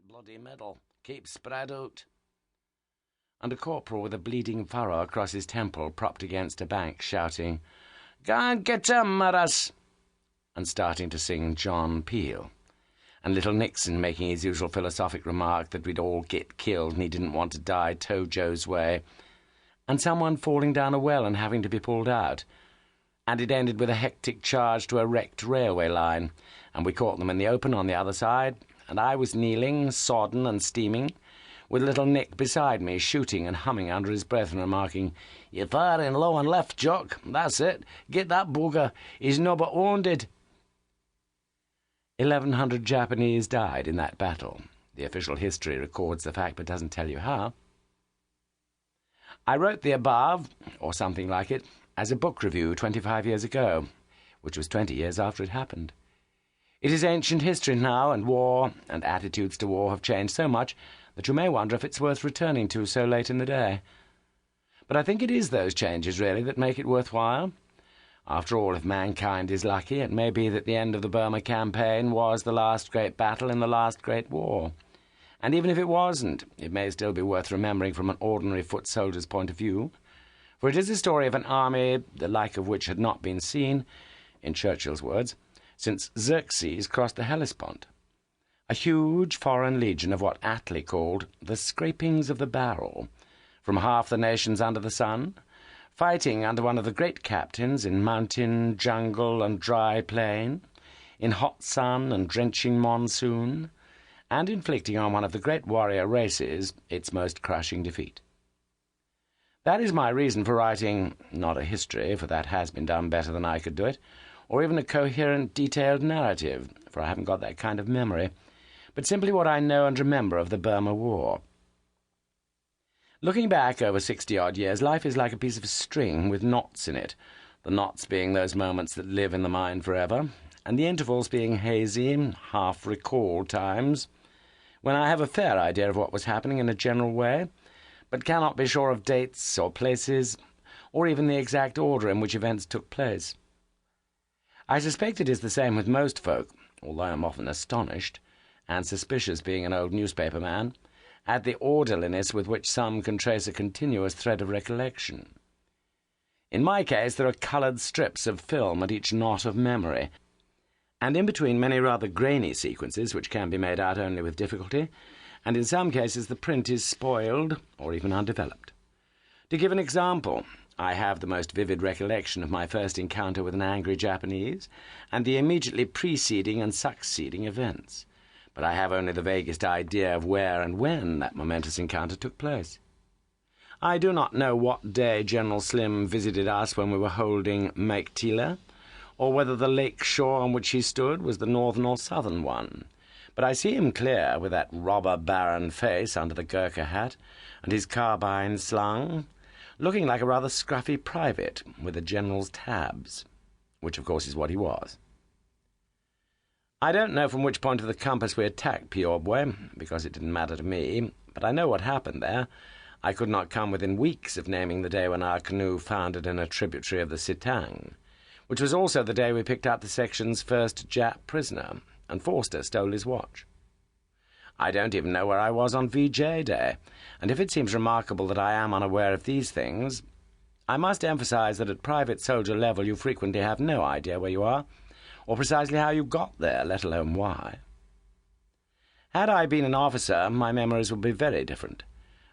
bloody middle. Keep spread out. And a corporal with a bleeding furrow across his temple propped against a bank, shouting, "Go and get him, Maras!" and starting to sing John Peel. And little Nixon making his usual philosophic remark that we'd all get killed and he didn't want to die Tojo's way. And someone falling down a well and having to be pulled out. And it ended with a hectic charge to a wrecked railway line, and we caught them in the open on the other side, and I was kneeling, sodden and steaming, with little Nick beside me, shooting and humming under his breath and remarking, "You're firing low and left, Jock. That's it. Get that bugger. He's nobbut wounded." 1,100 Japanese died in that battle. The official history records the fact but doesn't tell you how. I wrote the above, or something like it, as a book review 25 years ago, which was 20 years after it happened. It is ancient history now, and war and attitudes to war have changed so much that you may wonder if it's worth returning to so late in the day. But I think it is those changes, really, that make it worthwhile. After all, if mankind is lucky, it may be that the end of the Burma campaign was the last great battle in the last great war. And even if it wasn't, it may still be worth remembering from an ordinary foot soldier's point of view, for it is a story of an army the like of which had not been seen, in Churchill's words, since Xerxes crossed the Hellespont. A huge foreign legion of what Attlee called the scrapings of the barrel, from half the nations under the sun, fighting under one of the great captains in mountain, jungle, and dry plain, in hot sun and drenching monsoon, and inflicting on one of the great warrior races its most crushing defeat. That is my reason for writing, not a history, for that has been done better than I could do it, or even a coherent, detailed narrative, for I haven't got that kind of memory, but simply what I know and remember of the Burma War. Looking back over 60-odd years, life is like a piece of string with knots in it, the knots being those moments that live in the mind forever, and the intervals being hazy, half-recalled times, when I have a fair idea of what was happening in a general way, but cannot be sure of dates or places, or even the exact order in which events took place. I suspect it is the same with most folk, although I am often astonished, and suspicious being an old newspaper man, at the orderliness with which some can trace a continuous thread of recollection. In my case, there are coloured strips of film at each knot of memory, and in between many rather grainy sequences which can be made out only with difficulty, and in some cases the print is spoiled or even undeveloped. To give an example, I have the most vivid recollection of my first encounter with an angry Japanese, and the immediately preceding and succeeding events, but I have only the vaguest idea of where and when that momentous encounter took place. I do not know what day General Slim visited us when we were holding Meiktila, or whether the lake shore on which he stood was the northern or southern one, but I see him clear, with that robber baron face under the Gurkha hat, and his carbine slung, looking like a rather scruffy private with a general's tabs, which of course is what he was. I don't know from which point of the compass we attacked Piobwe, because it didn't matter to me, but I know what happened there. I could not come within weeks of naming the day when our canoe foundered in a tributary of the Sitang, which was also the day we picked up the section's first Jap prisoner, and Forster stole his watch. I don't even know where I was on VJ Day, and if it seems remarkable that I am unaware of these things, I must emphasize that at private soldier level you frequently have no idea where you are, or precisely how you got there, let alone why. Had I been an officer, my memories would be very different.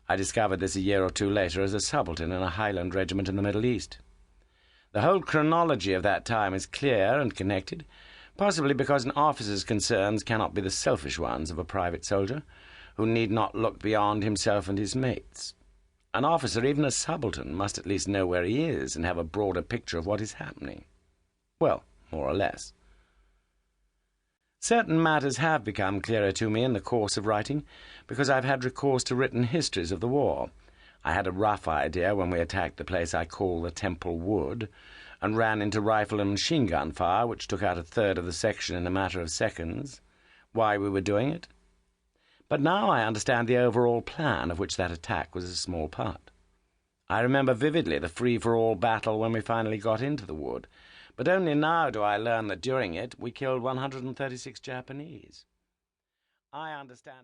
I discovered this a year or two later as a subaltern in a Highland regiment in the Middle East. The whole chronology of that time is clear and connected, possibly because an officer's concerns cannot be the selfish ones of a private soldier, who need not look beyond himself and his mates. An officer, even a subaltern, must at least know where he is and have a broader picture of what is happening. Well, more or less. Certain matters have become clearer to me in the course of writing, because I've had recourse to written histories of the war. I had a rough idea when we attacked the place I call the Temple Wood, and ran into rifle and machine gun fire, which took out a third of the section in a matter of seconds, why we were doing it. But now I understand the overall plan, of which that attack was a small part. I remember vividly the free-for-all battle when we finally got into the wood, but only now do I learn that during it we killed 136 Japanese. I understand...